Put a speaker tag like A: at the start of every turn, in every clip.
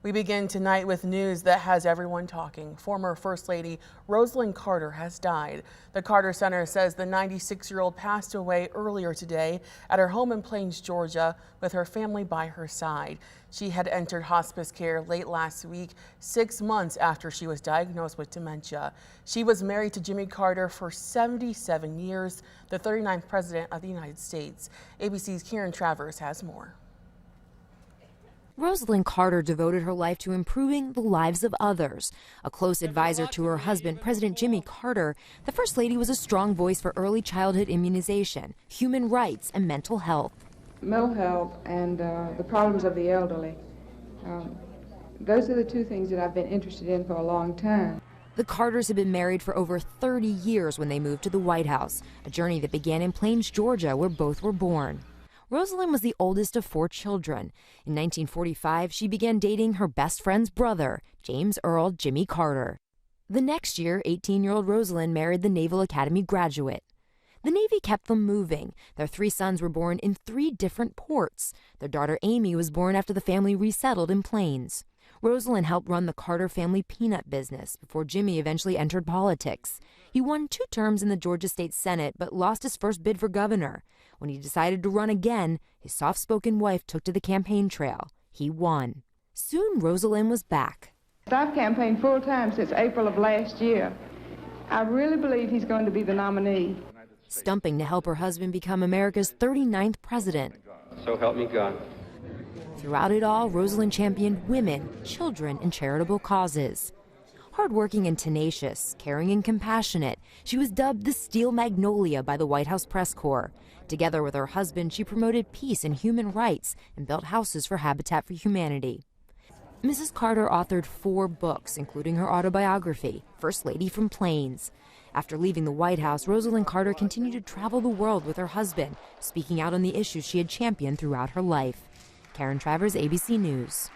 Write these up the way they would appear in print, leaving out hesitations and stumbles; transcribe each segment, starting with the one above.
A: We begin tonight with news that has everyone talking. Former First Lady Rosalynn Carter has died. The Carter Center says the 96-year-old passed away earlier today at her home in Plains, Georgia, with her family by her side. She had entered hospice care late last week, 6 months after she was diagnosed with dementia. She was married to Jimmy Carter for 77 years, the 39th president of the United States. ABC's Karen Travers has more.
B: Rosalynn Carter devoted her life to improving the lives of others. A close advisor to her husband, President Jimmy Carter, the First Lady was a strong voice for early childhood immunization, human rights, and mental health.
C: Mental health and the problems of the elderly. Those are the two things that I've been interested in for a long time.
B: The Carters had been married for over 30 years when they moved to the White House, a journey that began in Plains, Georgia, where both were born. Rosalynn was the oldest of 4 children. In 1945, she began dating her best friend's brother, James Earl Jimmy Carter. The next year, 18-year-old Rosalynn married the Naval Academy graduate. The Navy kept them moving. Their 3 sons were born in 3 different ports. Their daughter Amy was born after the family resettled in Plains. Rosalynn helped run the Carter family peanut business before Jimmy eventually entered politics. He won 2 terms in the Georgia State Senate but lost his first bid for governor. When he decided to run again, his soft-spoken wife took to the campaign trail. He won. Soon, Rosalynn was back.
C: I've campaigned full-time since April of last year. I really believe he's going to be the nominee.
B: Stumping to help her husband become America's 39th president.
D: So help me God.
B: Throughout it all, Rosalynn championed women, children, and charitable causes. Hardworking and tenacious, caring and compassionate, she was dubbed the Steel Magnolia by the White House press corps. Together with her husband, she promoted peace and human rights and built houses for Habitat for Humanity. Mrs. Carter authored 4 books, including her autobiography, First Lady from Plains. After leaving the White House, Rosalynn Carter continued to travel the world with her husband, speaking out on the issues she had championed throughout her life. Karen Travers, ABC News.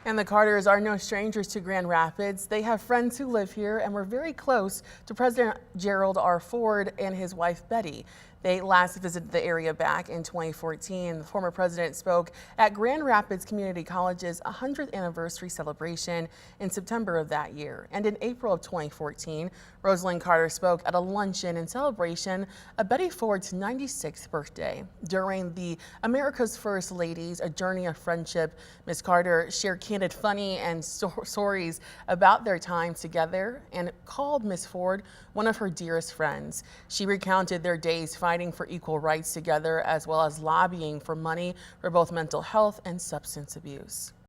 A: And the Carters are no strangers to Grand Rapids. They have friends who live here and were very close to President Gerald R. Ford and his wife Betty. They last visited the area back in 2014. The former president spoke at Grand Rapids Community College's 100th anniversary celebration in September of that year. And in April of 2014, Rosalynn Carter spoke at a luncheon in celebration of Betty Ford's 96th birthday. During the America's First Ladies, A Journey of Friendship, Ms. Carter shared candid, funny, and stories about their time together and called Ms. Ford one of her dearest friends. She recounted their days fighting for equal rights together, as well as lobbying for money for both mental health and substance abuse.